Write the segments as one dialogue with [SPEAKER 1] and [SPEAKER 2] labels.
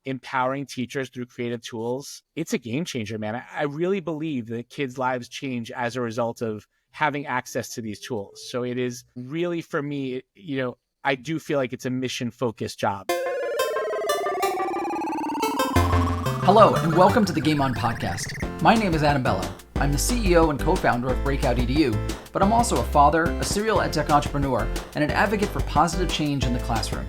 [SPEAKER 1] empowering teachers through creative tools, it's a game changer, man. I really believe that kids' lives change as a result of having access to these tools. So it is really, for me, I do feel like it's a mission-focused job.
[SPEAKER 2] Hello, and welcome to the Game On podcast. My name is Adam Bellow. I'm the CEO and co-founder of Breakout EDU, but I'm also a father, a serial edtech entrepreneur, and an advocate for positive change in the classroom.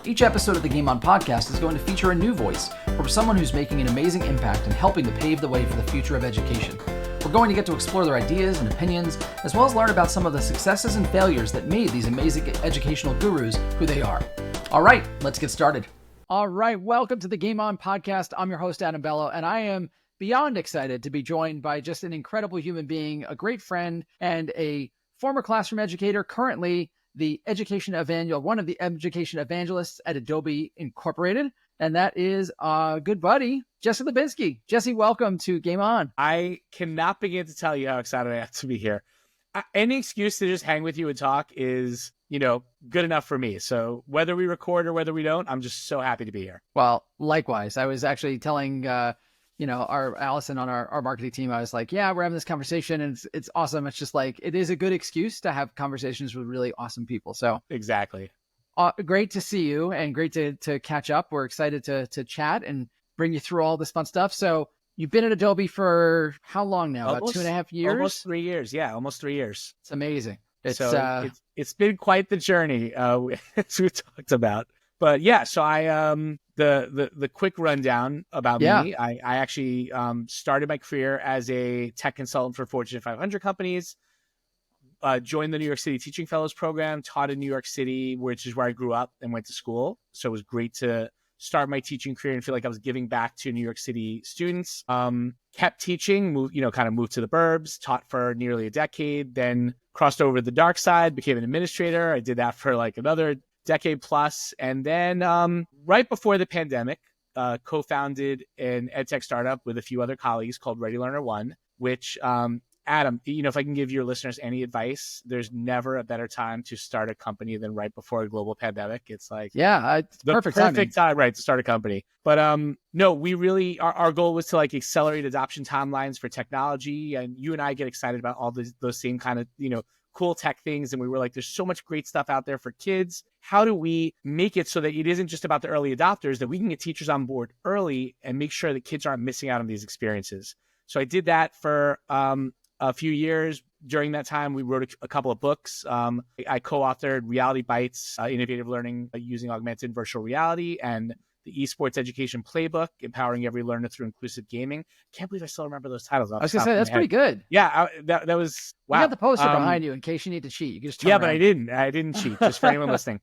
[SPEAKER 2] Each episode of the Game On podcast is going to feature a new voice from someone who's making an amazing impact and helping to pave the way for the future of education. We're going to get to explore their ideas and opinions, as well as learn about some of the successes and failures that made these amazing educational gurus who they are. All right, let's get started. All right, welcome to the Game On podcast. I'm your host, Adam Bellow, and I am beyond excited to be joined by just an incredible human being, a great friend, and a former classroom educator, currently one of the education evangelists at Adobe Incorporated, and that is good buddy, Jesse Lubinsky. Jesse, welcome to Game On.
[SPEAKER 1] I cannot begin to tell you how excited I am to be here. Any excuse to just hang with you and talk is, good enough for me. So whether we record or whether we don't, I'm just so happy to be here.
[SPEAKER 2] Well, likewise. I was actually telling, our Allison on our marketing team, I was like, yeah, we're having this conversation and it's awesome. It's just like, it is a good excuse to have conversations with really awesome people. So
[SPEAKER 1] exactly.
[SPEAKER 2] Great to see you and great to catch up. We're excited to chat and bring you through all this fun stuff. So you've been at Adobe for how long now? About 2.5 years?
[SPEAKER 1] Almost 3 years. Yeah, almost 3 years.
[SPEAKER 2] It's amazing.
[SPEAKER 1] It's been quite the journey, as we talked about. But yeah, so I the quick rundown about me. I actually started my career as a tech consultant for Fortune 500 companies. Joined the New York City Teaching Fellows Program, taught in New York City, which is where I grew up and went to school. So it was great to start my teaching career and feel like I was giving back to New York City students. Kept teaching, moved to the burbs, taught for nearly a decade, then crossed over to the dark side, became an administrator. I did that for like another decade plus. And then right before the pandemic, co-founded an edtech startup with a few other colleagues called Ready Learner One, which Adam, if I can give your listeners any advice, there's never a better time to start a company than right before a global pandemic. It's like,
[SPEAKER 2] it's
[SPEAKER 1] the
[SPEAKER 2] perfect
[SPEAKER 1] time, right, to start a company. But no, we really, our goal was to like accelerate adoption timelines for technology. And you and I get excited about all those same kind of, cool tech things. And we were like, there's so much great stuff out there for kids. How do we make it so that it isn't just about the early adopters, that we can get teachers on board early and make sure that kids aren't missing out on these experiences? So I did that for a few years. During that time, we wrote a couple of books. I co-authored Reality Bites, Innovative Learning Using Augmented Virtual Reality, and the Esports Education Playbook, Empowering Every Learner Through Inclusive Gaming. Can't believe I still remember those titles.
[SPEAKER 2] I was going to say, that's pretty good.
[SPEAKER 1] Yeah, that was, wow.
[SPEAKER 2] You got the poster behind you in case you need to cheat. You can just turn
[SPEAKER 1] Yeah,
[SPEAKER 2] around.
[SPEAKER 1] but I didn't cheat, just for anyone listening.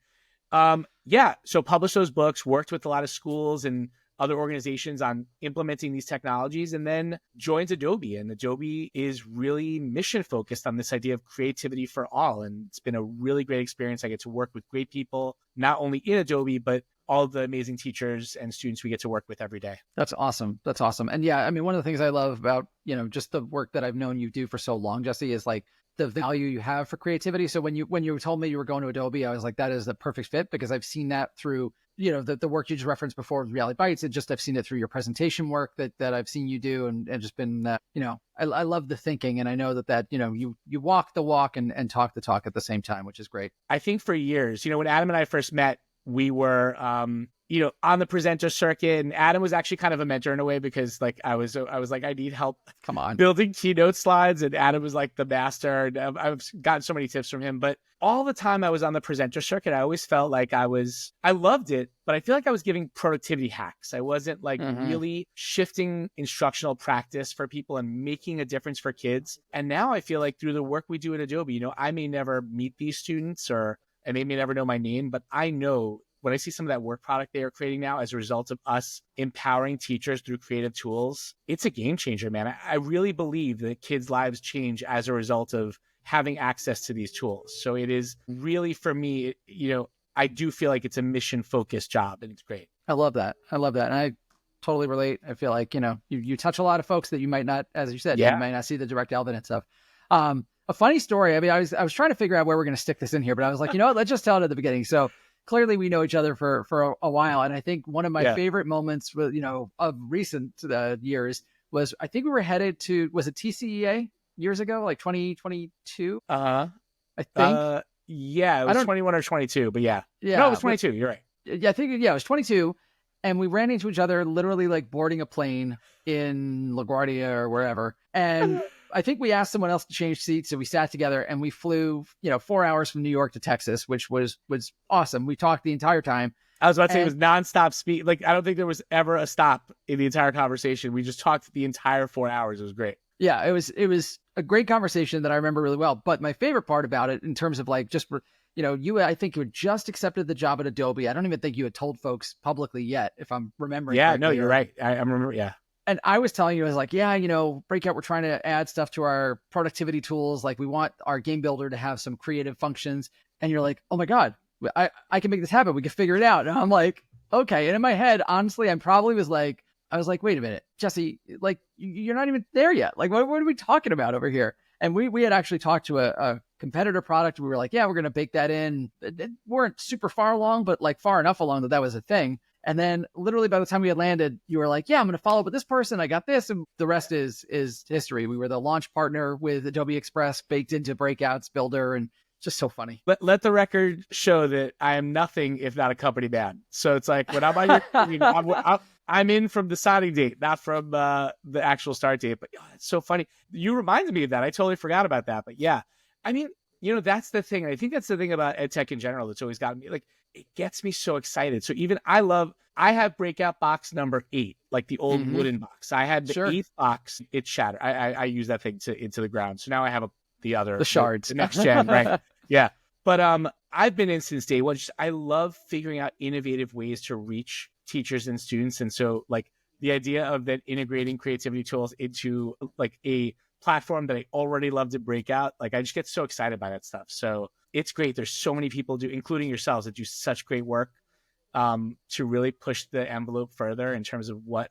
[SPEAKER 1] So published those books, worked with a lot of schools and other organizations on implementing these technologies, and then joined Adobe. And Adobe is really mission focused on this idea of creativity for all. And it's been a really great experience. I get to work with great people, not only in Adobe, but all the amazing teachers and students we get to work with every day.
[SPEAKER 2] That's awesome. And yeah, I mean, one of the things I love about, just the work that I've known you do for so long, Jesse, is like the value you have for creativity. So when you told me you were going to Adobe, I was like, that is the perfect fit, because I've seen that through the work you just referenced before with Reality Bites. I've seen it through your presentation work that I've seen you do, and just been, I love the thinking, and I know that you walk the walk and talk the talk at the same time, which is great.
[SPEAKER 1] I think for years, when Adam and I first met, we were, on the presenter circuit, and Adam was actually kind of a mentor in a way, because like I was like, I need help.
[SPEAKER 2] Come on,
[SPEAKER 1] building keynote slides, and Adam was like the master. And I've gotten so many tips from him. But all the time I was on the presenter circuit, I always felt like I loved it, but I feel like I was giving productivity hacks. I wasn't like really shifting instructional practice for people and making a difference for kids. And now I feel like through the work we do at Adobe, I may never meet these students, and they may never know my name, but I know when I see some of that work product they are creating now as a result of us empowering teachers through creative tools, it's a game changer, man. I really believe that kids' lives change as a result of having access to these tools. So it is really, for me, I do feel like it's a mission-focused job, and it's great.
[SPEAKER 2] I love that. And I totally relate. I feel like, you touch a lot of folks that you might not, as you said, you might not see the direct evidence of. A funny story. I mean, I was trying to figure out where we're going to stick this in here, but I was like, what, let's just tell it at the beginning. So clearly we know each other for a while. And I think one of my
[SPEAKER 1] Yeah.
[SPEAKER 2] favorite moments with, of recent years was, I think we were headed to, was it TCEA years ago, like 2022?
[SPEAKER 1] Uh-huh.
[SPEAKER 2] I think.
[SPEAKER 1] Yeah, it
[SPEAKER 2] I
[SPEAKER 1] was
[SPEAKER 2] don't,
[SPEAKER 1] 21 or 22, but yeah. No, it
[SPEAKER 2] yeah,
[SPEAKER 1] was 22. You're right.
[SPEAKER 2] yeah, I think, yeah, it was 22. And we ran into each other literally like boarding a plane in LaGuardia or wherever. And I think we asked someone else to change seats. So we sat together and we flew, 4 hours from New York to Texas, which was awesome. We talked the entire time.
[SPEAKER 1] I was about to say it was nonstop speed. Like, I don't think there was ever a stop in the entire conversation. We just talked the entire 4 hours. It was great.
[SPEAKER 2] Yeah, it was a great conversation that I remember really well. But my favorite part about it, in terms of like just, I think you had just accepted the job at Adobe. I don't even think you had told folks publicly yet, if I'm remembering.
[SPEAKER 1] Yeah, no, you're right. I remember. Yeah.
[SPEAKER 2] And I was telling you, I was like, yeah, Breakout, we're trying to add stuff to our productivity tools. Like, we want our game builder to have some creative functions. And you're like, oh my God, I can make this happen. We can figure it out. And I'm like, okay. And in my head, honestly, I was like, wait a minute, Jesse, like, you're not even there yet. Like, what are we talking about over here? And we had actually talked to a competitor product. We were like, yeah, we're going to bake that in. It weren't super far along, but like far enough along that was a thing. And then literally by the time we had landed, you were like, yeah, I'm going to follow up with this person. I got this. And the rest is history. We were the launch partner with Adobe Express baked into Breakout's builder, and just so funny.
[SPEAKER 1] Let the record show that I am nothing if not a company man. So it's like, when I'm on your I'm in from the signing date, not from the actual start date. But it's so funny. You reminded me of that. I totally forgot about that. But yeah, I mean, that's the thing. I think that's the thing about edtech in general that's always gotten me, like, it gets me so excited. So even I have Breakout box number 8, like the old wooden box. I had the 8th box. It shattered. I used that thing into the ground. So now I have the
[SPEAKER 2] shards,
[SPEAKER 1] the next gen, right? Yeah. But I've been in since day one. I love figuring out innovative ways to reach teachers and students. And so, like, the idea of that integrating creativity tools into like a platform that I already love to Breakout, like, I just get so excited by that stuff. So it's great. There's so many people including yourselves, that do such great work to really push the envelope further in terms of what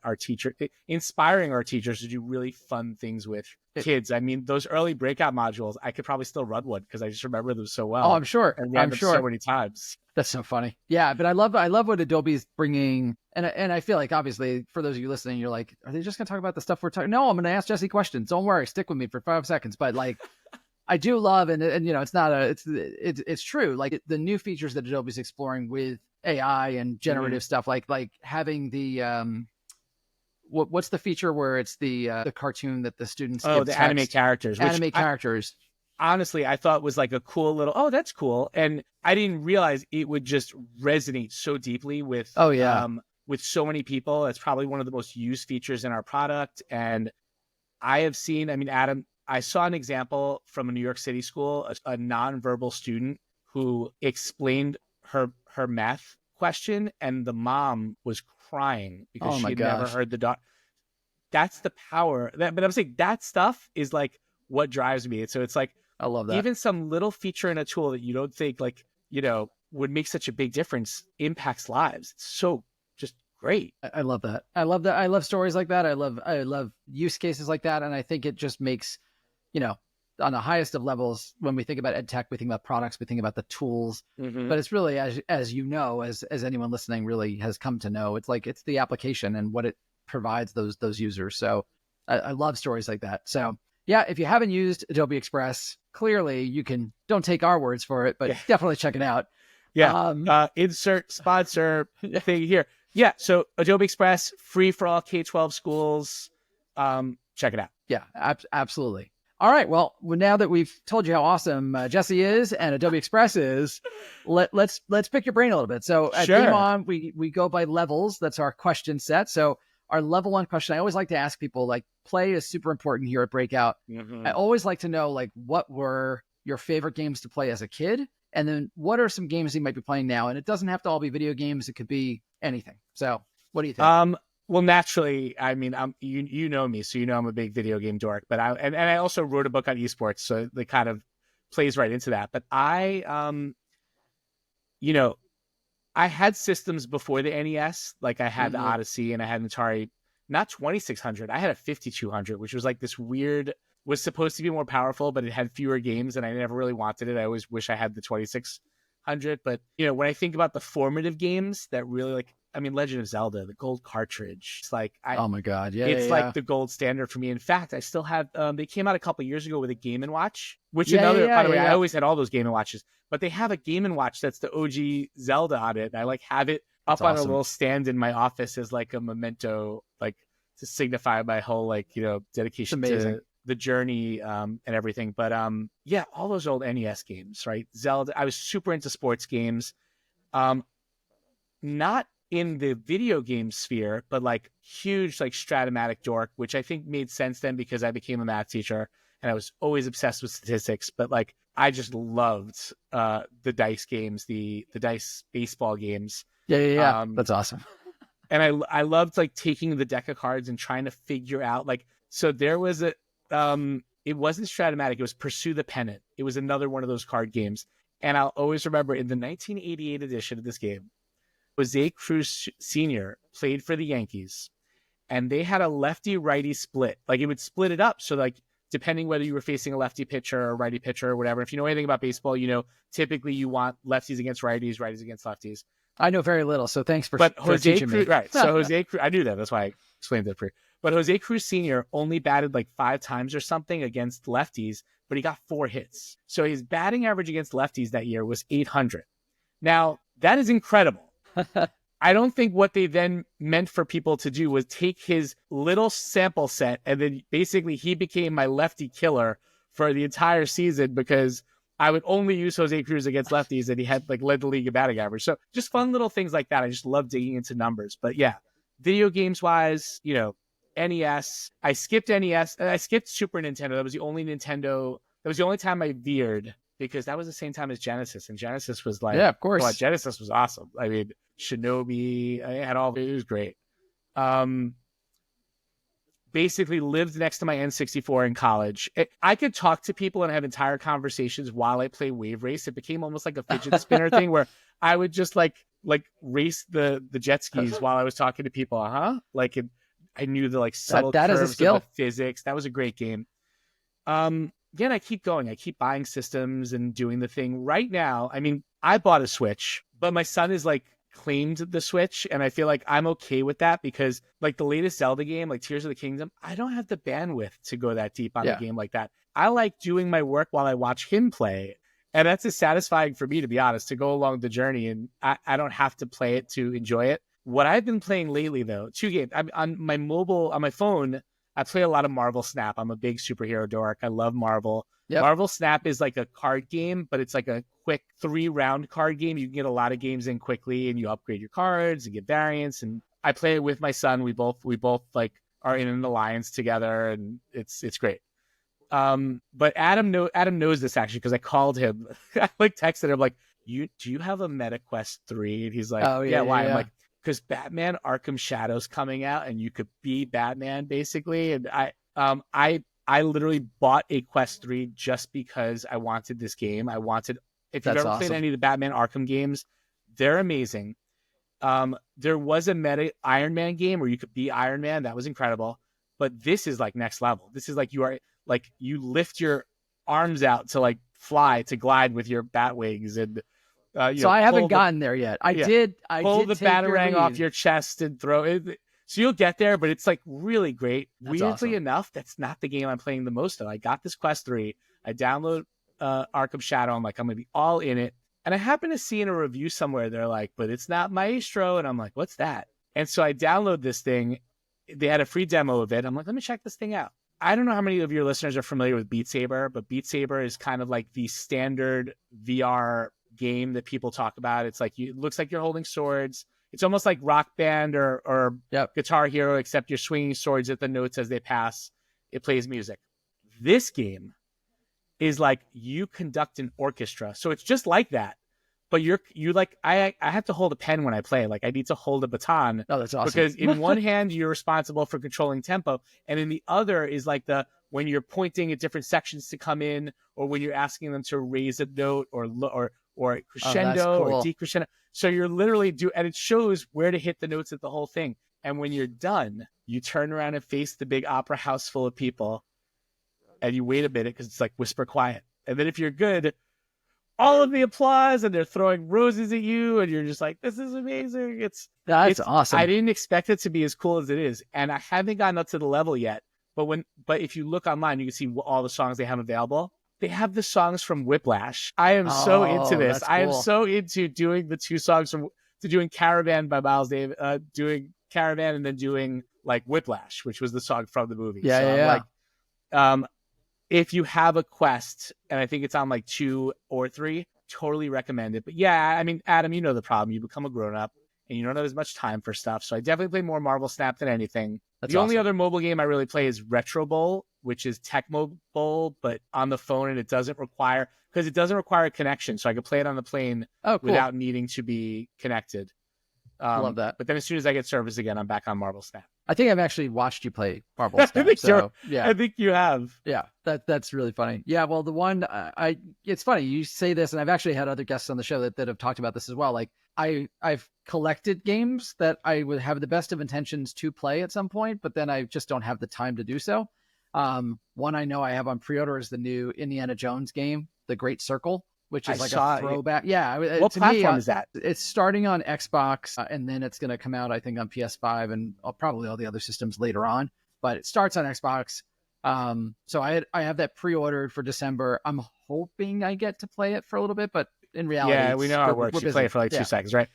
[SPEAKER 1] inspiring our teachers to do really fun things with kids. I mean, those early Breakout modules, I could probably still run one because I just remember them so well.
[SPEAKER 2] Oh, I'm sure.
[SPEAKER 1] And ran them so many times.
[SPEAKER 2] That's so funny. Yeah, but I love what Adobe's bringing. And I feel like, obviously, for those of you listening, you're like, are they just going to talk about the stuff we're talking? No, I'm going to ask Jesse questions. Don't worry. Stick with me for 5 seconds. But like, I do love, and it's true. Like, the new features that Adobe's exploring with AI and generative stuff, like having the what's the feature where it's the cartoon that the students
[SPEAKER 1] the animate characters.
[SPEAKER 2] Characters.
[SPEAKER 1] Honestly, I thought was like a cool little, that's cool. And I didn't realize it would just resonate so deeply with with so many people. It's probably one of the most used features in our product. And I have seen, I mean, Adam, I saw an example from a New York City school, a nonverbal student who explained her math question, and the mom was crying because she had never heard the dog. That's the power. But I'm saying that stuff is like what drives me. So it's like,
[SPEAKER 2] I love that.
[SPEAKER 1] Even some little feature in a tool that you don't think would make such a big difference impacts lives. It's so just great.
[SPEAKER 2] I love that. I love that. I love stories like that. I love use cases like that. And I think it just makes, on the highest of levels, when we think about edtech, we think about products, we think about the tools, but it's really, as as anyone listening really has come to know, it's like, it's the application and what it provides those users. So I love stories like that. So yeah, if you haven't used Adobe Express, clearly you don't take our words for it, but definitely check it out.
[SPEAKER 1] Yeah. Insert sponsor thing here. Yeah. So Adobe Express, free for all K-12 schools. Check it out.
[SPEAKER 2] Yeah, absolutely. All right. Well, now that we've told you how awesome Jesse is and Adobe Express is, let's pick your brain a little bit. So at Game On, we go by levels. That's our question set. So our level 1 question, I always like to ask people, like, play is super important here at Breakout. I always like to know, like, what were your favorite games to play as a kid? And then what are some games you might be playing now? And it doesn't have to all be video games. It could be anything. So what do you think?
[SPEAKER 1] Well, naturally, I mean, you know me, so I'm a big video game dork. But I also wrote a book on esports, so it kind of plays right into that. But I had systems before the NES. Like, I had the Odyssey, and I had an Atari, not 2600. I had a 5200, which was like this weird, was supposed to be more powerful, but it had fewer games, and I never really wanted it. I always wish I had the 2600 100. But, when I think about the formative games that really Legend of Zelda, the gold cartridge, it's like,
[SPEAKER 2] oh my God. Yeah.
[SPEAKER 1] It's
[SPEAKER 2] yeah,
[SPEAKER 1] like
[SPEAKER 2] yeah.
[SPEAKER 1] the gold standard for me. In fact, I still have, they came out a couple of years ago with a Game & Watch, which by the way, I always had all those Game & Watches, but they have a Game & Watch that's the OG Zelda on it. And I have it up on a little stand in my office as like a memento, like to signify my whole dedication to the journey and everything. But all those old NES games, right? Zelda. I was super into sports games, not in the video game sphere, but like huge, like Stratomatic dork, which I think made sense then because I became a math teacher and I was always obsessed with statistics. But like I just loved the dice games, the dice baseball games.
[SPEAKER 2] Yeah. That's awesome.
[SPEAKER 1] And I loved like taking the deck of cards and trying to figure out so there was it wasn't Stratomatic, it was Pursue the Pennant. It was another one of those card games. And I'll always remember in the 1988 edition of this game, Jose Cruz Sr. played for the Yankees, and they had a lefty-righty split. Like it would split it up. So like depending whether you were facing a lefty pitcher or righty pitcher or whatever, if you know anything about baseball, typically you want lefties against righties, righties against lefties.
[SPEAKER 2] I know very little, so thanks for
[SPEAKER 1] teaching
[SPEAKER 2] me.
[SPEAKER 1] Right. So Jose Cruz, I knew that. That's why I explained that for you. But Jose Cruz Sr. only batted like 5 times or something against lefties, but he got 4 hits. So his batting average against lefties that year was 800. Now, that is incredible. I don't think what they then meant for people to do was take his little sample set and then basically he became my lefty killer for the entire season because I would only use Jose Cruz against lefties and he had led the league in batting average. So just fun little things like that. I just love digging into numbers. But yeah, video games wise, NES. I skipped NES. I skipped Super Nintendo. That was the only time I veered because that was the same time as Genesis. And Genesis was like,
[SPEAKER 2] yeah, of course.
[SPEAKER 1] Genesis was awesome. I mean, Shinobi, I had all, it was great. Basically lived next to my N64 in college. I could talk to people and have entire conversations while I play Wave Race. It became almost like a fidget spinner thing where I would just like race the jet skis while I was talking to people. I knew the subtle curves of the physics. That was a great game. Again, I keep going. I keep buying systems and doing the thing. Right now, I mean, I bought a Switch, but my son is claimed the Switch, and I feel like I'm okay with that because the latest Zelda game, Tears of the Kingdom, I don't have the bandwidth to go that deep on a game like that. I like doing my work while I watch him play, and that's as satisfying for me, to be honest, to go along the journey, and I don't have to play it to enjoy it. What I've been playing lately, though, 2 games. On my phone, I play a lot of Marvel Snap. I'm a big superhero dork. I love Marvel. Yep. Marvel Snap is like a card game, but it's like a quick 3-round card game. You can get a lot of games in quickly, and you upgrade your cards and get variants. And I play it with my son. We both are in an alliance together, and it's great. But Adam knows this actually because I called him. I texted him do you have a MetaQuest 3? And he's like, oh yeah, why? Yeah. I'm like, because Batman Arkham Shadow's coming out, and you could be Batman basically. And I literally bought a Quest 3 just because I wanted this game. If you've ever played any of the Batman Arkham games, they're amazing. There was a meta Iron Man game where you could be Iron Man. That was incredible. But this is next level. This is you lift your arms out to fly, to glide with your bat wings. And
[SPEAKER 2] so I haven't gotten there yet. I did
[SPEAKER 1] pull the batarang off your chest and throw it. So you'll get there, but it's really great. That's weirdly enough, that's not the game I'm playing the most of. I got this Quest 3. I download Arkham Shadow. I'm like, I'm going to be all in it. And I happen to see in a review somewhere, they're like, but it's not Maestro. And I'm like, what's that? And so I download this thing. They had a free demo of it. I'm like, let me check this thing out. I don't know how many of your listeners are familiar with Beat Saber, but Beat Saber is kind of like the standard VR game that people talk about. It's it looks like you're holding swords. It's almost like Rock Band or Guitar Hero, except you're swinging swords at the notes as they pass. It plays music. This game is you conduct an orchestra. So it's just like that. But I have to hold a pen when I play. I need to hold a baton.
[SPEAKER 2] Oh, that's awesome.
[SPEAKER 1] Because in one hand, you're responsible for controlling tempo. And in the other is when you're pointing at different sections to come in, or when you're asking them to raise a note or crescendo or decrescendo. So you're literally and it shows where to hit the notes at the whole thing. And when you're done, you turn around and face the big opera house full of people, and you wait a minute because it's whisper quiet. And then if you're good, all of the applause and they're throwing roses at you and you're just like, this is amazing.
[SPEAKER 2] That's awesome.
[SPEAKER 1] I didn't expect it to be as cool as it is. And I haven't gotten up to the level yet. But if you look online, you can see all the songs they have available. They have the songs from Whiplash. I am so into this.
[SPEAKER 2] Cool.
[SPEAKER 1] I am so into doing the 2 songs doing Caravan by Miles Davis, doing Caravan and then doing like Whiplash, which was the song from the movie.
[SPEAKER 2] Yeah.
[SPEAKER 1] Like, if you have a Quest, and I think it's on like 2 or 3, totally recommend it. But yeah, I mean, Adam, you know the problem. You become a grown-up and you don't have as much time for stuff. So I definitely play more Marvel Snap than anything. The only other mobile game I really play is Retro Bowl, which is Tecmo Bowl, but on the phone, and it doesn't require a connection. So I could play it on the plane without needing to be connected.
[SPEAKER 2] Love that.
[SPEAKER 1] But then as soon as I get service again, I'm back on Marvel Snap.
[SPEAKER 2] I think I've actually watched you play Marvel Snap. I
[SPEAKER 1] think you have.
[SPEAKER 2] Yeah, that's really funny. Yeah, well, the one it's funny you say this, and I've actually had other guests on the show that have talked about this as well. Like I've collected games that I would have the best of intentions to play at some point, but then I just don't have the time to do so. One I know I have on pre-order is the new Indiana Jones game, The Great Circle, which is a throwback. Yeah.
[SPEAKER 1] What platform is that?
[SPEAKER 2] It's starting on Xbox, and then it's going to come out, I think, on PS5 and probably all the other systems later on. But it starts on Xbox. So I have that pre-ordered for December. I'm hoping I get to play it for a little bit, but in reality,
[SPEAKER 1] we know how it works. You play it for like 2 seconds, right?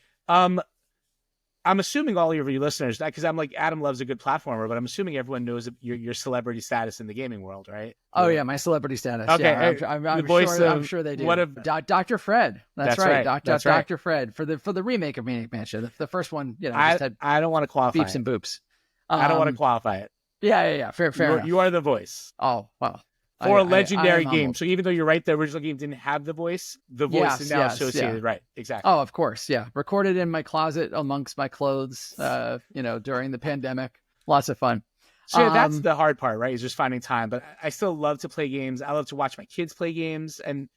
[SPEAKER 1] I'm assuming all of your listeners, because I'm like, Adam loves a good platformer, but I'm assuming everyone knows your celebrity status in the gaming world, right?
[SPEAKER 2] Oh yeah, my celebrity status.
[SPEAKER 1] Okay,
[SPEAKER 2] yeah, I'm sure they do. Dr. Fred. That's right. Dr. Fred for the remake of Maniac Mansion. The first one, just had
[SPEAKER 1] I don't want to qualify
[SPEAKER 2] beeps and boops.
[SPEAKER 1] I don't want to qualify it.
[SPEAKER 2] Yeah. Fair enough.
[SPEAKER 1] You are the voice.
[SPEAKER 2] Oh wow.
[SPEAKER 1] For a legendary game. So even though you're right, the original game didn't have the voice is now associated. Yeah. Right, exactly.
[SPEAKER 2] Oh, of course, yeah. Recorded in my closet amongst my clothes, during the pandemic. Lots of fun.
[SPEAKER 1] So that's the hard part, right? Is just finding time. But I still love to play games. I love to watch my kids play games. And,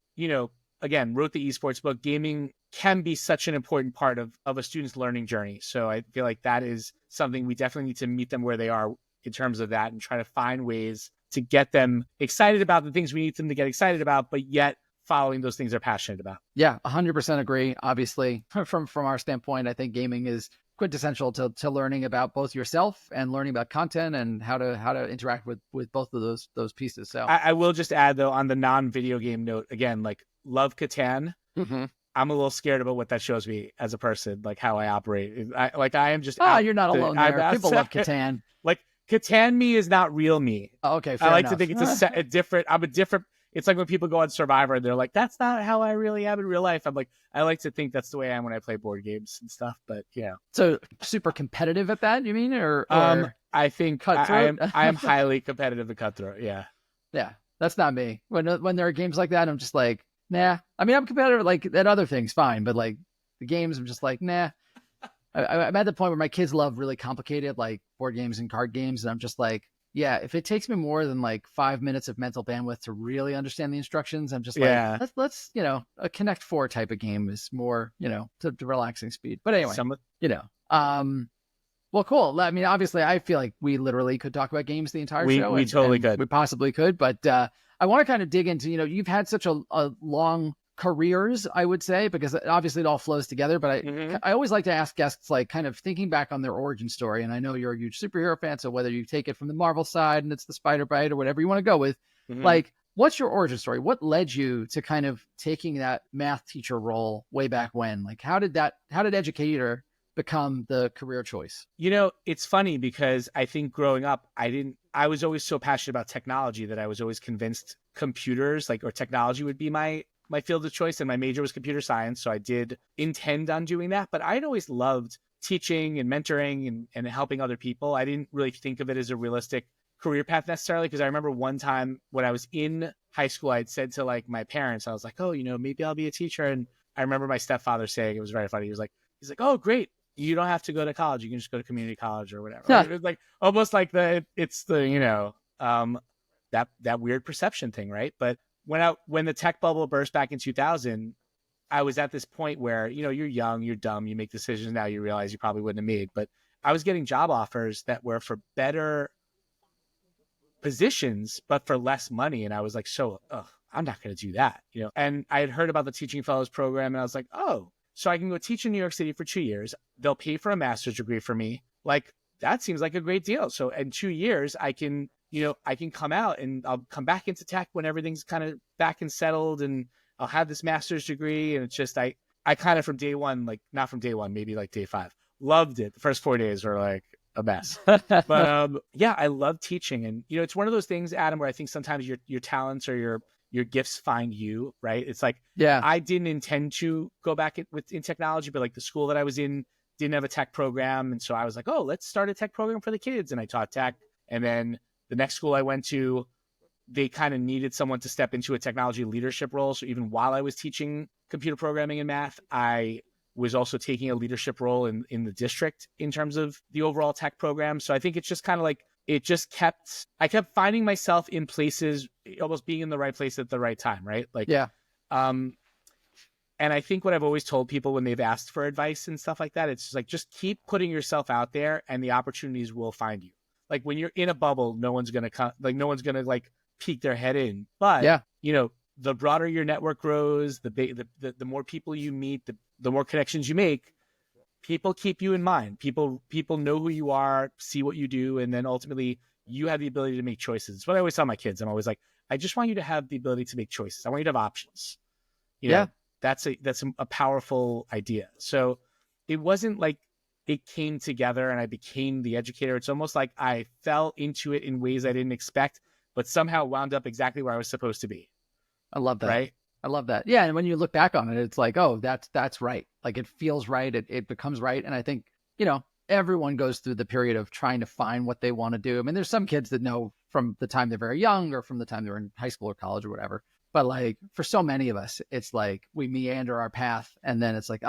[SPEAKER 1] again, wrote the esports book. Gaming can be such an important part of a student's learning journey. So I feel like that is something we definitely need to meet them where they are in terms of that and try to find ways to get them excited about the things we need them to get excited about, but yet following those things they're passionate about.
[SPEAKER 2] Yeah, 100% agree. Obviously, from our standpoint, I think gaming is quintessential to learning about both yourself and learning about content and how to interact with both of those pieces. So
[SPEAKER 1] I will just add, though, on the non-video game note, again, like love Catan.
[SPEAKER 2] Mm-hmm.
[SPEAKER 1] I'm a little scared about what that shows me as a person, like how I operate. I am just
[SPEAKER 2] you're not alone there. People love Catan.
[SPEAKER 1] Like Catan me is not real me.
[SPEAKER 2] Oh, okay,
[SPEAKER 1] I like to think it's a different. I'm a different. It's like when people go on Survivor and they're like, "That's not how I really am in real life." I'm like, I like to think that's the way I am when I play board games and stuff. But
[SPEAKER 2] so super competitive at that, you mean, or
[SPEAKER 1] I think
[SPEAKER 2] cutthroat?
[SPEAKER 1] I am highly competitive and cutthroat. Yeah,
[SPEAKER 2] that's not me. When there are games like that, I'm just like, nah. I mean, I'm competitive like at other things, fine, but like the games, I'm just like, nah. I'm at the point where my kids love really complicated like board games and card games, and I'm just like, yeah, if it takes me more than like 5 minutes of mental bandwidth to really understand the instructions, I'm just like, let's a Connect 4 type of game is more, to relaxing speed. But anyway, well, cool. I mean, obviously, I feel like we literally could talk about games the entire show.
[SPEAKER 1] We totally could.
[SPEAKER 2] We possibly could, but I want to kind of dig into, you've had such a long careers, I would say, because obviously it all flows together. But I always like to ask guests, like, kind of thinking back on their origin story. And I know you're a huge superhero fan, so whether you take it from the Marvel side and it's the spider bite or whatever you want to go with, like, what's your origin story? What led you to kind of taking that math teacher role way back when? Like, how did educator become the career choice?
[SPEAKER 1] It's funny because I think growing up, I was always so passionate about technology that I was always convinced computers, or technology would be my field of choice, and my major was computer science. So I did intend on doing that, but I'd always loved teaching and mentoring and helping other people. I didn't really think of it as a realistic career path necessarily, because I remember one time when I was in high school, I had said to like my parents, I was like, oh, maybe I'll be a teacher. And I remember my stepfather saying, it was very funny. He's like, oh, great. You don't have to go to college. You can just go to community college or whatever.
[SPEAKER 2] Yeah.
[SPEAKER 1] It was like almost like that weird perception thing. Right. But when the tech bubble burst back in 2000, I was at this point where, you're young, you're dumb, you make decisions now you realize you probably wouldn't have made. But I was getting job offers that were for better positions, but for less money. And I was like, I'm not going to do that, And I had heard about the Teaching Fellows program, and I was like, oh, so I can go teach in New York City for 2 years. They'll pay for a master's degree for me. Like, that seems like a great deal. So in 2 years, I can come out and I'll come back into tech when everything's kind of back and settled, and I'll have this master's degree. And it's just, I kind of from day one, like not from day one, maybe like day 5, loved it. The first 4 days were like a mess. But yeah, I love teaching. And, it's one of those things, Adam, where I think sometimes your talents or your gifts find you, right? It's like, I didn't intend to go back in technology, but like the school that I was in didn't have a tech program. And so I was like, oh, let's start a tech program for the kids. And I taught tech. And then the next school I went to, they kind of needed someone to step into a technology leadership role. So even while I was teaching computer programming and math, I was also taking a leadership role in the district in terms of the overall tech program. So I think it's just kind of like, I kept finding myself in places, almost being in the right place at the right time, right? Like, and I think what I've always told people when they've asked for advice and stuff like that, it's just like, just keep putting yourself out there and the opportunities will find you. Like when you're in a bubble, no one's going to like peek their head in. But, the broader your network grows, the more people you meet, the more connections you make, people keep you in mind. People know who you are, see what you do. And then ultimately you have the ability to make choices. It's what I always tell my kids. I'm always like, I just want you to have the ability to make choices. I want you to have options. That's a powerful idea. So it wasn't like it came together and I became the educator. It's almost like I fell into it in ways I didn't expect, but somehow wound up exactly where I was supposed to be.
[SPEAKER 2] I love that.
[SPEAKER 1] Right?
[SPEAKER 2] I love that. Yeah. And when you look back on it, it's like, oh, that's right. Like it feels right. It becomes right. And I think, everyone goes through the period of trying to find what they want to do. I mean, there's some kids that know from the time they're very young or from the time they're in high school or college or whatever. But like for so many of us, it's like we meander our path and then it's like,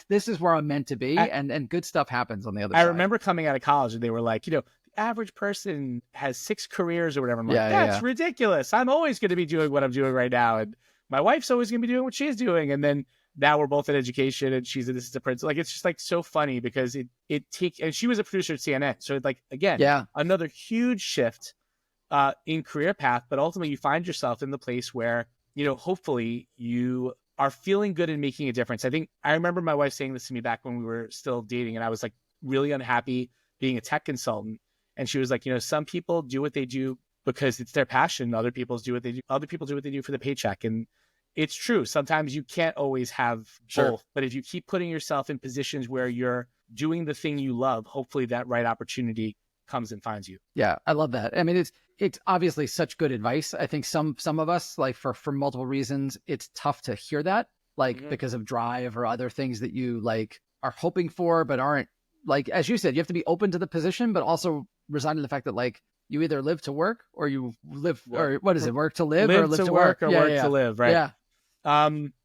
[SPEAKER 2] this is where I'm meant to be. And good stuff happens on the other side.
[SPEAKER 1] I remember coming out of college and they were like, the average person has 6 careers or whatever. I'm like, that's ridiculous. I'm always going to be doing what I'm doing right now. And my wife's always going to be doing what she's doing. And then now we're both in education and she's an assistant principal. Like, it's just like so funny because and she was a producer at CNN. So it's like, again, another huge shift in career path, but ultimately you find yourself in the place where, hopefully you are feeling good and making a difference. I remember my wife saying this to me back when we were still dating and I was like really unhappy being a tech consultant. And she was like, some people do what they do because it's their passion. Other people do what they do for the paycheck. And it's true. Sometimes you can't always have both, but if you keep putting yourself in positions where you're doing the thing you love, hopefully that right opportunity comes and finds you.
[SPEAKER 2] Yeah, I love that. I mean, it's obviously such good advice. I think some of us, like for multiple reasons, it's tough to hear that, like because of drive or other things that you like are hoping for, but aren't, like, as you said, you have to be open to the position, but also resign to the fact that like you either live to work or you live, or what is it? Work to live or live to work
[SPEAKER 1] or work to live. Right.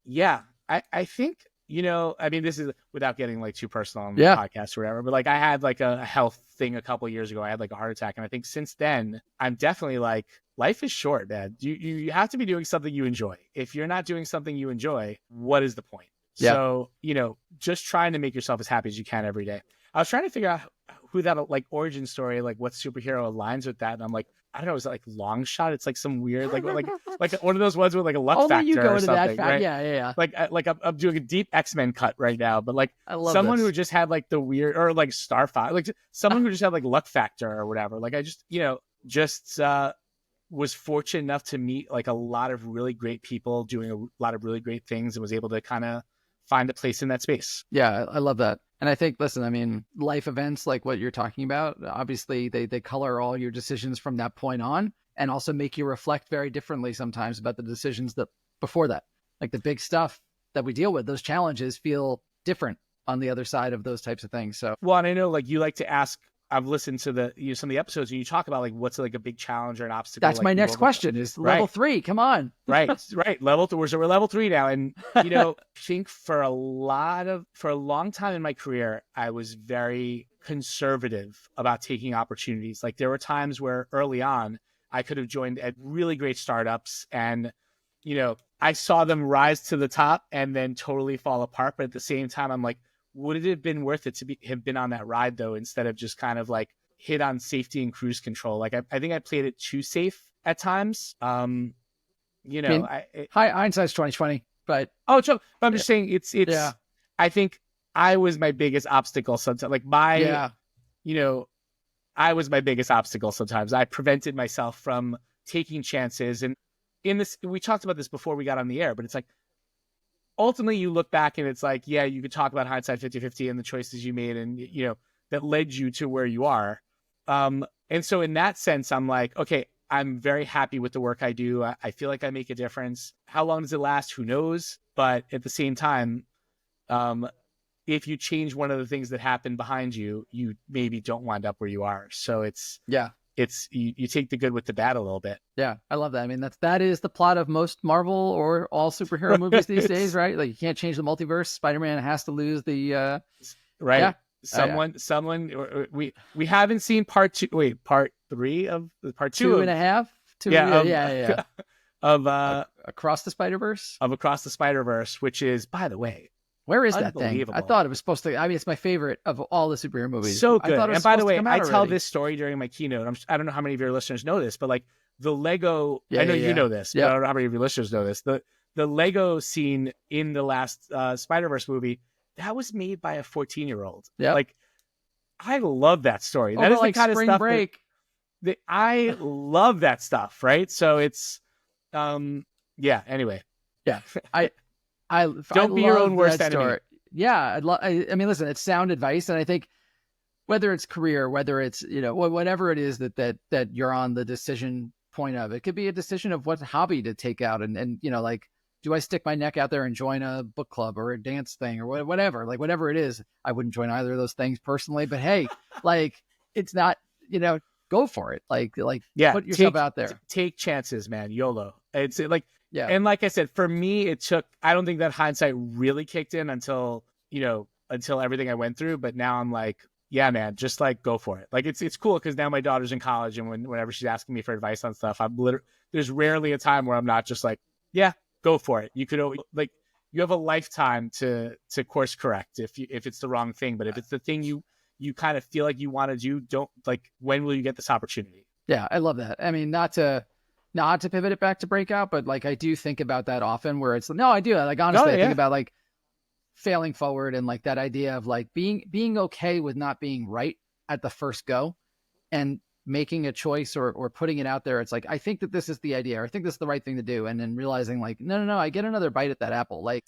[SPEAKER 1] Yeah. I think, I mean, this is without getting like too personal on the podcast or whatever, but like I had like a health thing a couple of years ago. I had like a heart attack. And I think since then I'm definitely like, life is short, man. You have to be doing something you enjoy. If you're not doing something you enjoy, what is the point? So, just trying to make yourself as happy as you can every day. I was trying to figure out who that like origin story, like what superhero aligns with that. And I'm like, I don't know, is it like Long Shot? It's like some weird, like one of those ones with like a luck
[SPEAKER 2] Only
[SPEAKER 1] factor
[SPEAKER 2] you go
[SPEAKER 1] or
[SPEAKER 2] to
[SPEAKER 1] something,
[SPEAKER 2] that
[SPEAKER 1] right?
[SPEAKER 2] Yeah.
[SPEAKER 1] Like I'm doing a deep X-Men cut right now, but like someone
[SPEAKER 2] this.
[SPEAKER 1] who just had like the weird, or like Starfire, like someone who just had like luck factor or whatever. Like I just, was fortunate enough to meet like a lot of really great people doing a lot of really great things and was able to kind of find a place in that space.
[SPEAKER 2] Yeah, I love that. And I think, listen, I mean, life events like what you're talking about, obviously they color all your decisions from that point on and also make you reflect very differently sometimes about the decisions that before that, like the big stuff that we deal with, those challenges feel different on the other side of those types of things. So,
[SPEAKER 1] well, and I know like you like to ask, I've listened to some of the episodes and you talk about like what's like a big challenge or an obstacle.
[SPEAKER 2] That's like, my next question is level 3. Come on.
[SPEAKER 1] Right. Level 3. So we're level 3 now. And, I think for a long time in my career, I was very conservative about taking opportunities. Like there were times where early on I could have joined at really great startups and, I saw them rise to the top and then totally fall apart. But at the same time, I'm like, would it have been worth it to have been on that ride though, instead of just kind of like hit on safety and cruise control? Like I think I played it too safe at times. you
[SPEAKER 2] I
[SPEAKER 1] know,
[SPEAKER 2] mean, hindsight's 2020, but
[SPEAKER 1] so I'm just saying it's I think I was my biggest obstacle sometimes. Like you know, I was my biggest obstacle sometimes. I prevented myself from taking chances. And in this, we talked about this before we got on the air, but it's like, ultimately you look back and it's like, yeah, you could talk about hindsight 50-50 and the choices you made and, you know, that led you to where you are. And so in that sense, I'm like, okay, I'm very happy with the work I do. I feel like I make a difference. How long does it last? Who knows? But at the same time, if you change one of the things that happened behind you, you maybe don't wind up where you are. So it's you take the good with the bad a little bit.
[SPEAKER 2] Yeah, I love that. I mean, that is the plot of most Marvel or all superhero movies these days, right? Like, you can't change the multiverse. Spider-Man has to lose the
[SPEAKER 1] right. Yeah. Someone. We haven't seen part 3 of part 2
[SPEAKER 2] two and a half.
[SPEAKER 1] Of
[SPEAKER 2] Across the Spider-Verse.
[SPEAKER 1] Of Across the Spider-Verse, which is, by the way,
[SPEAKER 2] where is that thing? I thought it was supposed to. I mean, it's my favorite of all the superhero movies.
[SPEAKER 1] So good. And by the way, I tell this story during my keynote. I don't know how many of your listeners know this, but like the Lego. I know you know this, but I don't know how many of your listeners know this. The Lego scene in the last Spider-Verse movie, that was made by a 14-year-old.
[SPEAKER 2] Yeah.
[SPEAKER 1] Like, I love that story. That is
[SPEAKER 2] like
[SPEAKER 1] the kind
[SPEAKER 2] Spring
[SPEAKER 1] of stuff
[SPEAKER 2] Break.
[SPEAKER 1] that I love that stuff. Right. So it's, anyway.
[SPEAKER 2] Yeah.
[SPEAKER 1] Don't be your own worst enemy.
[SPEAKER 2] Story. Yeah. I mean, listen, it's sound advice. And I think whether it's career, whether it's, you know, whatever it is that you're on the decision point of, it could be a decision of what hobby to take out. And, you know, like, do I stick my neck out there and join a book club or a dance thing or whatever, like whatever it is? I wouldn't join either of those things personally, but hey, like, it's not, you know, go for it. Like, put yourself out there.
[SPEAKER 1] Take chances, man. YOLO. It's like, yeah. And like I said, for me, I don't think that hindsight really kicked in until everything I went through. But now I'm like, yeah, man, just like go for it. Like it's cool because now my daughter's in college, and whenever she's asking me for advice on stuff, there's rarely a time where I'm not just like, yeah, go for it. You could always, like, you have a lifetime to course correct if it's the wrong thing. But if it's the thing you kind of feel like you want to do, don't, like, when will you get this opportunity?
[SPEAKER 2] Yeah, I love that. I mean, not to pivot it back to Breakout, but like, I do think about that often where it's, no, I do. Like, honestly, I think about like failing forward and like that idea of like being okay with not being right at the first go and making a choice or putting it out there. It's like, I think that this is the idea, or I think this is the right thing to do. And then realizing like, no, I get another bite at that apple. Like,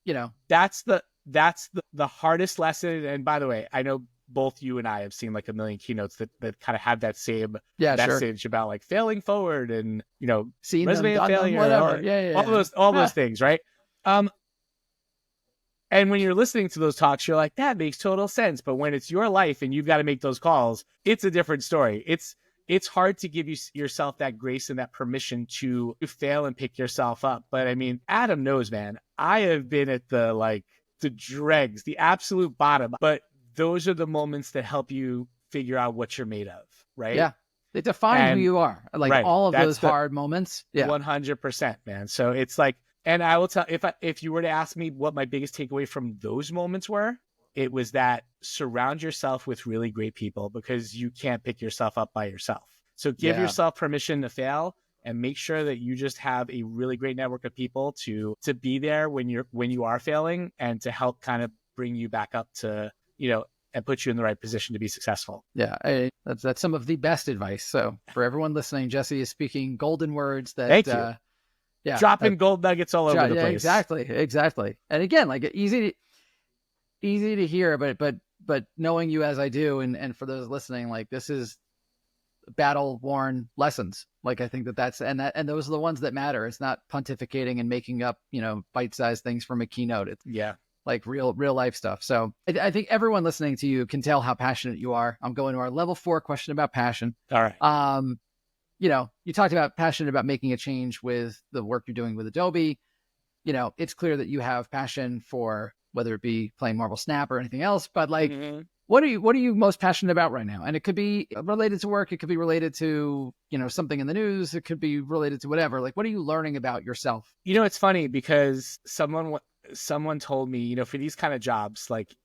[SPEAKER 2] you know,
[SPEAKER 1] that's the hardest lesson. And by the way, I know both you and I have seen like a million keynotes that kind of have that same message about like failing forward and, you know,
[SPEAKER 2] seeing
[SPEAKER 1] resume
[SPEAKER 2] them,
[SPEAKER 1] failure,
[SPEAKER 2] whatever.
[SPEAKER 1] All those things. Right. And when you're listening to those talks, you're like, that makes total sense. But when it's your life and you've got to make those calls, it's a different story. It's hard to give yourself that grace and that permission to fail and pick yourself up. But I mean, Adam knows, man, I have been at the dregs, the absolute bottom. But those are the moments that help you figure out what you're made of, right?
[SPEAKER 2] Yeah. They define who you are. Like all of those hard moments. Yeah.
[SPEAKER 1] 100%, man. So it's like, and I will tell, if you were to ask me what my biggest takeaway from those moments were, it was that surround yourself with really great people, because you can't pick yourself up by yourself. So give yourself permission to fail, and make sure that you just have a really great network of people to be there when you are failing, and to help kind of bring you back up to, you know, and put you in the right position to be successful.
[SPEAKER 2] Yeah, that's some of the best advice. So for everyone listening, Jesse is speaking golden words that
[SPEAKER 1] Thank you. Dropping gold nuggets all over the place.
[SPEAKER 2] Exactly. And again, like easy to hear, but knowing you as I do, and for those listening, like, this is battle-worn lessons. Like, I think and those are the ones that matter. It's not pontificating and making up, you know, bite-sized things from a keynote. It's like real life stuff. So I think everyone listening to you can tell how passionate you are. I'm going to our level 4 question about passion.
[SPEAKER 1] All right.
[SPEAKER 2] You know, you talked about passionate about making a change with the work you're doing with Adobe. You know, it's clear that you have passion for whether it be playing Marvel Snap or anything else, but like, what are you most passionate about right now? And it could be related to work. It could be related to, you know, something in the news. It could be related to whatever. Like, what are you learning about yourself?
[SPEAKER 1] You know, it's funny because someone told me, for these kind of jobs, like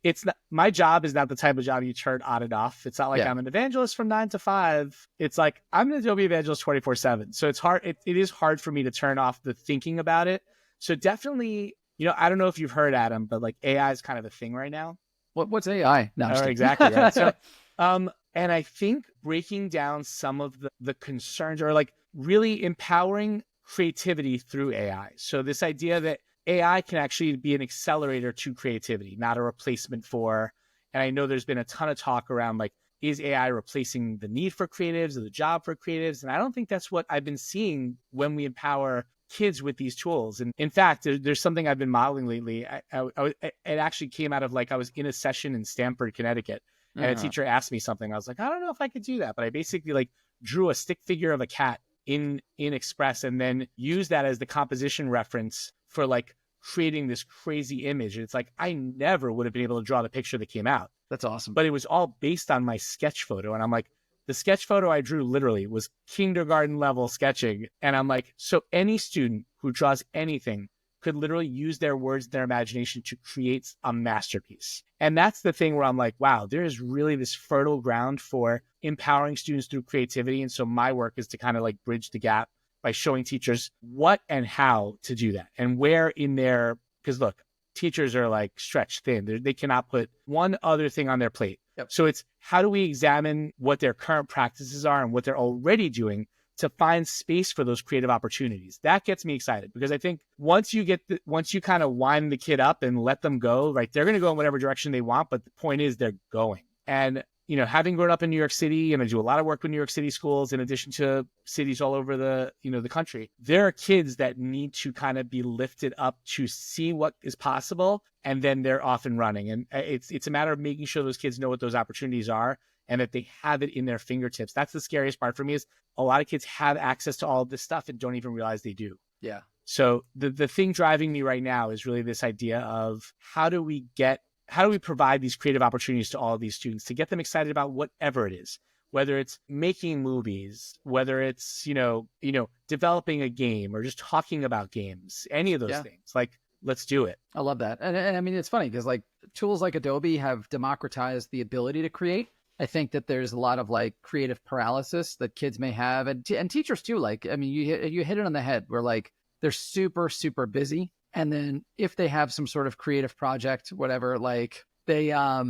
[SPEAKER 1] it's not, my job is not the type of job you turn on and off. It's not like I'm an evangelist from 9 to 5. It's like I'm an Adobe evangelist 24/7. So it's hard. It is hard for me to turn off the thinking about it. So definitely, I don't know if you've heard, Adam, but like AI is kind of a thing right now.
[SPEAKER 2] What's AI? No,
[SPEAKER 1] exactly. Right. So, and I think breaking down some of the concerns, or like really empowering creativity through AI. So this idea that AI can actually be an accelerator to creativity, not a replacement for. And I know there's been a ton of talk around like, is AI replacing the need for creatives or the job for creatives? And I don't think that's what I've been seeing when we empower kids with these tools. And in fact, there's something I've been modeling lately. It actually came out of like, I was in a session in Stamford, Connecticut, and a teacher asked me something. I was like, I don't know if I could do that, but I basically like drew a stick figure of a cat in Express and then used that as the composition reference for like creating this crazy image. And it's like, I never would have been able to draw the picture that came out.
[SPEAKER 2] That's awesome.
[SPEAKER 1] But it was all based on my sketch photo. And I'm like, the sketch photo I drew literally was kindergarten level sketching. And I'm like, so any student who draws anything could literally use their words, their imagination to create a masterpiece. And that's the thing where I'm like, wow, there is really this fertile ground for empowering students through creativity. And so my work is to kind of like bridge the gap by showing teachers what and how to do that and where in their, because look, teachers are like stretched thin. They cannot put one other thing on their plate.
[SPEAKER 2] Yep.
[SPEAKER 1] So it's how do we examine what their current practices are and what they're already doing to find space for those creative opportunities. That gets me excited because I think once you kind of wind the kid up and let them go, right, they're going to go in whatever direction they want. But the point is they're going. And, having grown up in New York City, and I do a lot of work with New York City schools, in addition to cities all over the country, there are kids that need to kind of be lifted up to see what is possible. And then they're off and running. And it's a matter of making sure those kids know what those opportunities are and that they have it in their fingertips. That's the scariest part for me, is a lot of kids have access to all of this stuff and don't even realize they do.
[SPEAKER 2] Yeah.
[SPEAKER 1] So the thing driving me right now is really this idea of how do we provide these creative opportunities to all of these students to get them excited about whatever it is, whether it's making movies, whether it's, developing a game or just talking about games, any of those things. Like, let's do it.
[SPEAKER 2] I love that. And I mean, it's funny because like tools like Adobe have democratized the ability to create. I think that there's a lot of like creative paralysis that kids may have, and teachers too. Like, I mean, you hit it on the head where like they're super, super busy. And then if they have some sort of creative project, whatever, like they, a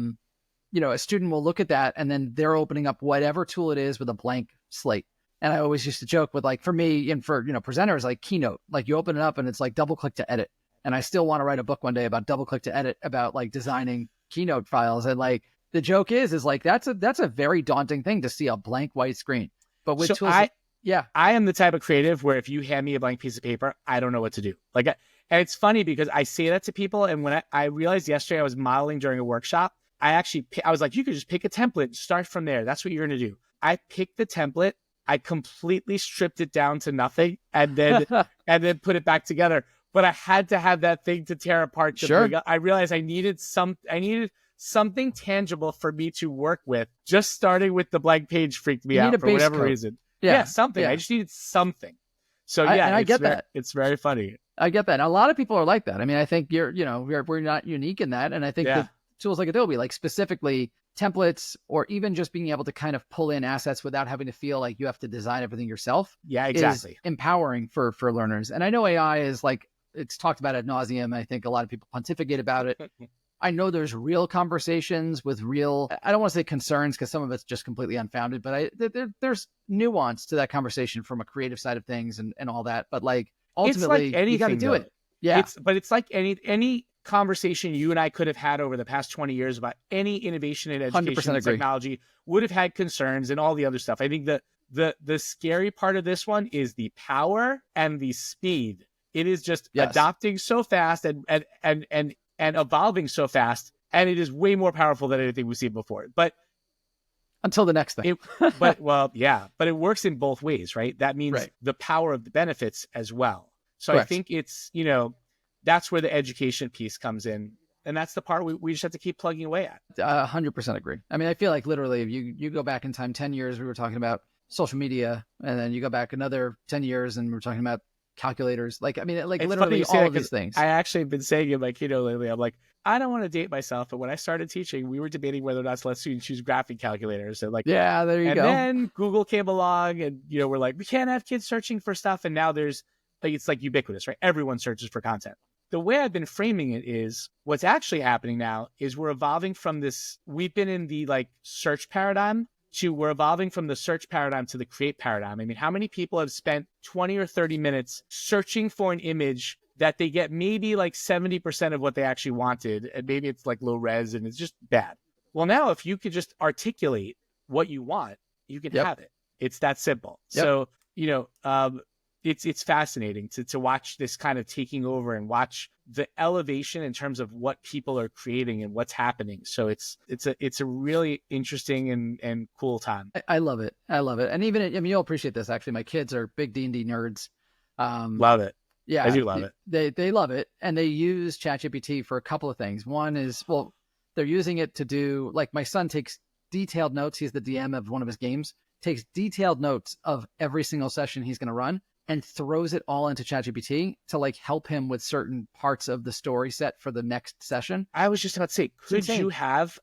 [SPEAKER 2] student will look at that and then they're opening up whatever tool it is with a blank slate. And I always used to joke with like, for me and for, presenters, like Keynote, like you open it up and it's like double click to edit. And I still want to write a book one day about double click to edit, about like designing Keynote files. And like, the joke is like, that's a very daunting thing to see a blank white screen. But with tools,
[SPEAKER 1] I am the type of creative where if you hand me a blank piece of paper, I don't know what to do. Like, and it's funny because I say that to people. And when I realized yesterday I was modeling during a workshop, I was like, you could just pick a template and start from there. That's what you're going to do. I picked the template. I completely stripped it down to nothing and then put it back together. But I had to have that thing to tear apart.
[SPEAKER 2] Sure.
[SPEAKER 1] I realized I needed something tangible for me to work with. Just starting with the blank page freaked me out for whatever reason. Yeah, something. Yeah. I just needed something. So I get that. It's very funny.
[SPEAKER 2] I get that. And a lot of people are like that. I mean, I think we're not unique in that. And I think that tools like Adobe, like specifically templates, or even just being able to kind of pull in assets without having to feel like you have to design everything yourself.
[SPEAKER 1] Yeah, exactly.
[SPEAKER 2] Is empowering for learners. And I know AI is like, it's talked about ad nauseum. I think a lot of people pontificate about it. I know there's real conversations with real, I don't want to say concerns because some of it's just completely unfounded, but there's nuance to that conversation from a creative side of things and all that. But like ultimately,
[SPEAKER 1] it's like anything,
[SPEAKER 2] you got to do it. Yeah.
[SPEAKER 1] It's like any conversation you and I could have had over the past 20 years about any innovation in education and technology would have had concerns and all the other stuff. I think the scary part of this one is the power and the speed. It is just adopting so fast and evolving so fast, and it is way more powerful than anything we've seen before. But
[SPEAKER 2] until the next thing,
[SPEAKER 1] but it works in both ways, right? That means the power of the benefits as well. So correct. I think it's that's where the education piece comes in, and that's the part we just have to keep plugging away at.
[SPEAKER 2] 100% agree. I mean, I feel like literally, if you go back in time 10 years, we were talking about social media, and then you go back another 10 years, and we're talking about calculators. Like, I mean, like
[SPEAKER 1] It's
[SPEAKER 2] literally all of these things.
[SPEAKER 1] I actually have been saying it, like, lately, I'm like, I don't want to date myself, but when I started teaching, we were debating whether or not to let students choose graphing calculators. And like,
[SPEAKER 2] yeah, there you go.
[SPEAKER 1] And then Google came along, and we're like, we can't have kids searching for stuff. And now there's like, it's like ubiquitous, right? Everyone searches for content. The way I've been framing it is what's actually happening now is we're evolving from this. We've been in the like search paradigm to we're evolving from the search paradigm to the create paradigm. I mean, how many people have spent 20 or 30 minutes searching for an image that they get maybe like 70% of what they actually wanted, and maybe it's like low res and it's just bad. Well, now if you could just articulate what you want, you can have it. It's that simple. So, it's fascinating to watch this kind of taking over and watch the elevation in terms of what people are creating and what's happening. So it's a really interesting and cool time.
[SPEAKER 2] I love it. I love it. And even, I mean, you'll appreciate this. Actually, my kids are big D&D nerds.
[SPEAKER 1] Love it.
[SPEAKER 2] Yeah,
[SPEAKER 1] I do love it.
[SPEAKER 2] They love it. And they use ChatGPT for a couple of things. One is, well, they're using it to do, like my son takes detailed notes. He's the DM of one of his games, takes detailed notes of every single session he's going to run and throws it all into ChatGPT to like help him with certain parts of the story set for the next session.
[SPEAKER 1] I was just about to say, could you have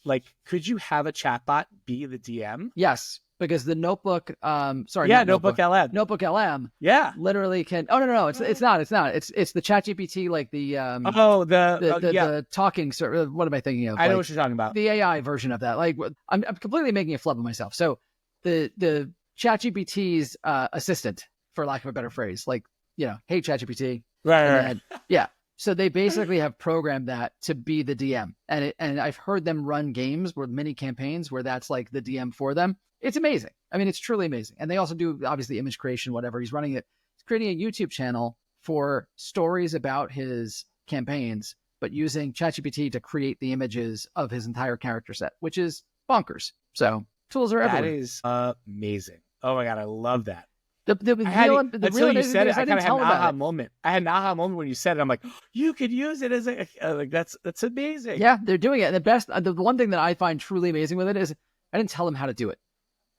[SPEAKER 1] a chatbot be the DM?
[SPEAKER 2] Yes. Because the Notebook,
[SPEAKER 1] Notebook LM.
[SPEAKER 2] Notebook LM, literally can. Oh no, it's not. It's the ChatGPT, like the the talking. What am I thinking of?
[SPEAKER 1] I know what you're talking about.
[SPEAKER 2] The AI version of that. Like, I'm completely making a flub of myself. So the ChatGPT's assistant, for lack of a better phrase, like hey ChatGPT,
[SPEAKER 1] right.
[SPEAKER 2] Yeah. So they basically have programmed that to be the DM, and I've heard them run games with mini campaigns where that's like the DM for them. It's amazing. I mean, it's truly amazing. And they also do obviously image creation, whatever. He's running it. He's creating a YouTube channel for stories about his campaigns, but using ChatGPT to create the images of his entire character set, which is bonkers. So tools are everywhere.
[SPEAKER 1] That is amazing. Oh my God, I love that.
[SPEAKER 2] Until
[SPEAKER 1] you said it, I kind of had an aha moment. I had an aha moment when you said it. I'm like, you could use it as like that's amazing.
[SPEAKER 2] Yeah, they're doing it. And the one thing that I find truly amazing with it is I didn't tell them how to do it.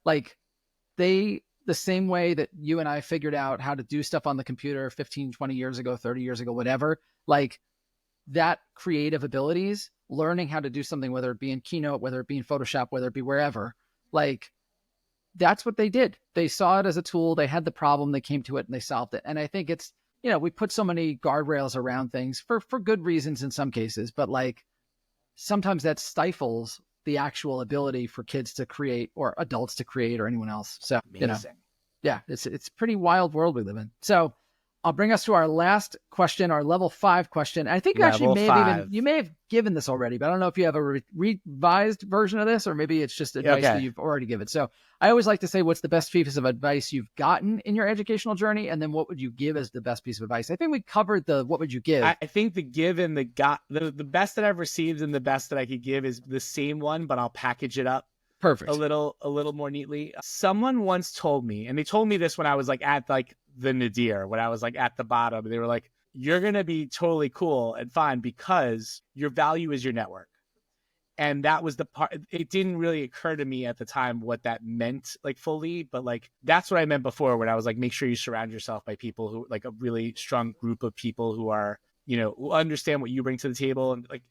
[SPEAKER 2] Like the same way that you and I figured out how to do stuff on the computer 15, 20 years ago, 30 years ago, whatever, like that creative abilities, learning how to do something, whether it be in Keynote, whether it be in Photoshop, whether it be wherever, like that's what they did. They saw it as a tool. They had the problem. They came to it and they solved it. And I think it's, we put so many guardrails around things for good reasons in some cases, but like sometimes that stifles the actual ability for kids to create or adults to create or anyone else. So, yeah, it's a pretty wild world we live in. So I'll bring us to our last question, our level 5 question. I think you may have given this already, but I don't know if you have a revised version of this, or maybe it's just advice that you've already given. So I always like to say, what's the best piece of advice you've gotten in your educational journey? And then what would you give as the best piece of advice? I think we covered what would you give?
[SPEAKER 1] I think the give and the best that I've received and the best that I could give is the same one, but I'll package it up.
[SPEAKER 2] Perfect.
[SPEAKER 1] A little more neatly. Someone once told me, and they told me this when I was like at like the nadir, when I was like at the bottom, they were like, you're going to be totally cool and fine because your value is your network. And that was the part. It didn't really occur to me at the time what that meant like fully, but like that's what I meant before when I was like, make sure you surround yourself by people who like a really strong group of people who are, who understand what you bring to the table. And like,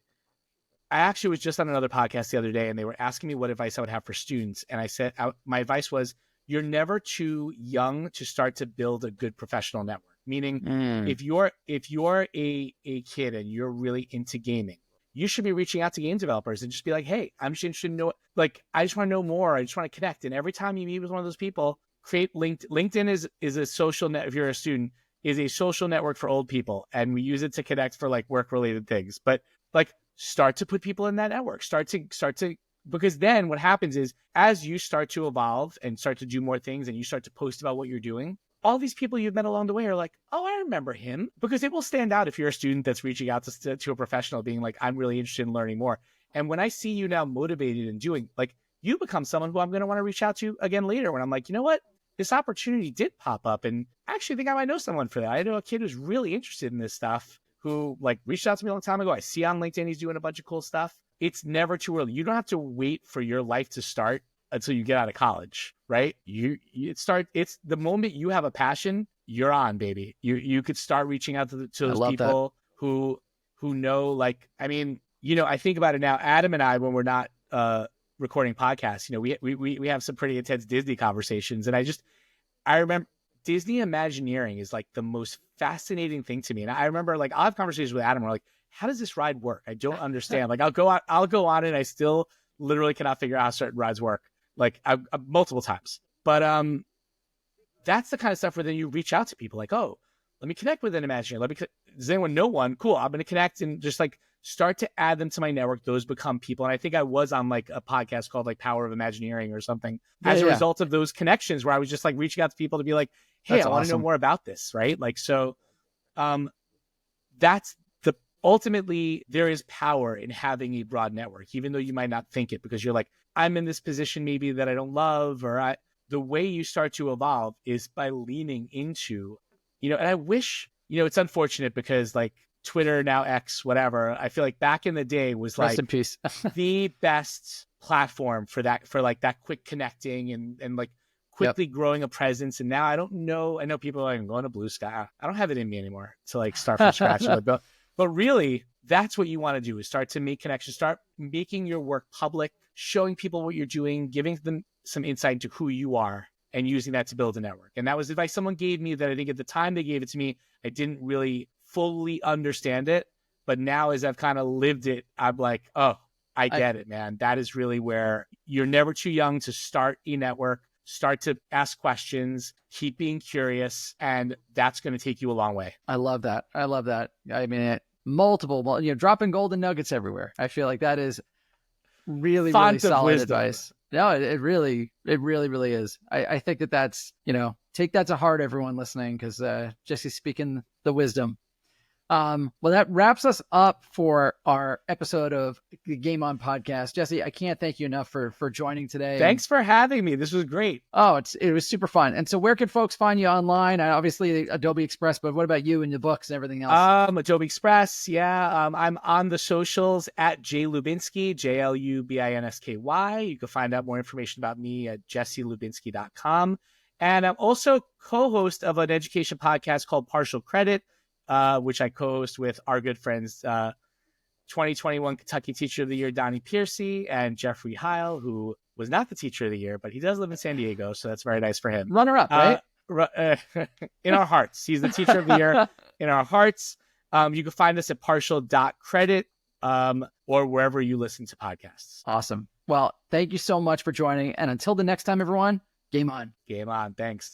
[SPEAKER 1] I actually was just on another podcast the other day and they were asking me what advice I would have for students. And I said, my advice was, you're never too young to start to build a good professional network. Meaning if you're a kid and you're really into gaming, you should be reaching out to game developers and just be like, hey, I'm just interested in I just want to know more. I just want to connect. And every time you meet with one of those people, create LinkedIn is a social net. If you're a student, is a social network for old people. And we use it to connect for like work related things, but like start to put people in that network, start to, because then what happens is as you start to evolve and start to do more things and you start to post about what you're doing, all these people you've met along the way are like, oh, I remember him, because it will stand out if you're a student that's reaching out to a professional being like, I'm really interested in learning more. And when I see you now motivated and doing, like, you become someone who I'm going to want to reach out to again later when I'm like, you know what, this opportunity did pop up and I actually think I might know someone for that. I know a kid who's really interested in this stuff who like reached out to me a long time ago. I see on LinkedIn he's doing a bunch of cool stuff. It's never too early. You don't have to wait for your life to start until you get out of college, right? It's the moment you have a passion, you're on, baby. You could start reaching out to those people who know, like, I mean, I think about it now, Adam and I, when we're not recording podcasts, we have some pretty intense Disney conversations. And I remember Disney Imagineering is like the most fascinating thing to me. And I remember, like, I'll have conversations with Adam where, like, how does this ride work? I don't understand. Like, I'll go on and I still literally cannot figure out how certain rides work, like, multiple times. But that's the kind of stuff where then you reach out to people like, oh, let me connect with an Imagineer. Does anyone know one? Cool. I'm going to connect and just like start to add them to my network. Those become people. And I think I was on like a podcast called like Power of Imagineering or something as a result of those connections, where I was just like reaching out to people to be like, hey, I want to know more about this. Right. Like, so that's ultimately there is power in having a broad network, even though you might not think it, because you're like, I'm in this position maybe that I don't love, or the way you start to evolve is by leaning into, and I wish, it's unfortunate because like Twitter, now X, whatever, I feel like back in the day was like
[SPEAKER 2] rest in peace.
[SPEAKER 1] the best platform for that, for like that quick connecting and like quickly growing a presence. And now I know people are like, I'm going to Blue Sky. I don't have it in me anymore to like start from scratch. But really, that's what you want to do, is start to make connections, start making your work public, showing people what you're doing, giving them some insight into who you are, and using that to build a network. And that was advice someone gave me that I think at the time they gave it to me, I didn't really fully understand it. But now as I've kind of lived it, I'm like, oh, I get it, man. That is really where you're never too young to start a network, start to ask questions, keep being curious, and that's going to take you a long way.
[SPEAKER 2] I love that. I mean, multiple, dropping golden nuggets everywhere. I feel like that is really, really solid advice. No, it really is. I think that's, take that to heart, everyone listening, because Jesse's speaking the wisdom. Well, that wraps us up for our episode of the Game On podcast. Jesse, I can't thank you enough for joining today.
[SPEAKER 1] Thanks for having me. This was great.
[SPEAKER 2] Oh, it was super fun. And so where can folks find you online? Obviously Adobe Express, but what about you and your books and everything else?
[SPEAKER 1] Adobe Express. Yeah. I'm on the socials at J Lubinsky, JLUBINSKY. You can find out more information about me at jesselubinsky.com. And I'm also co-host of an education podcast called Partial Credit, which I co-host with our good friends, 2021 Kentucky Teacher of the Year, Donnie Piercy, and Jeffrey Heil, who was not the Teacher of the Year, but he does live in San Diego, so that's very nice for him.
[SPEAKER 2] Runner up, right?
[SPEAKER 1] In our hearts. He's the Teacher of the Year in our hearts. You can find us at partial.credit or wherever you listen to podcasts.
[SPEAKER 2] Awesome. Well, thank you so much for joining. And until the next time, everyone, game on.
[SPEAKER 1] Game on. Thanks.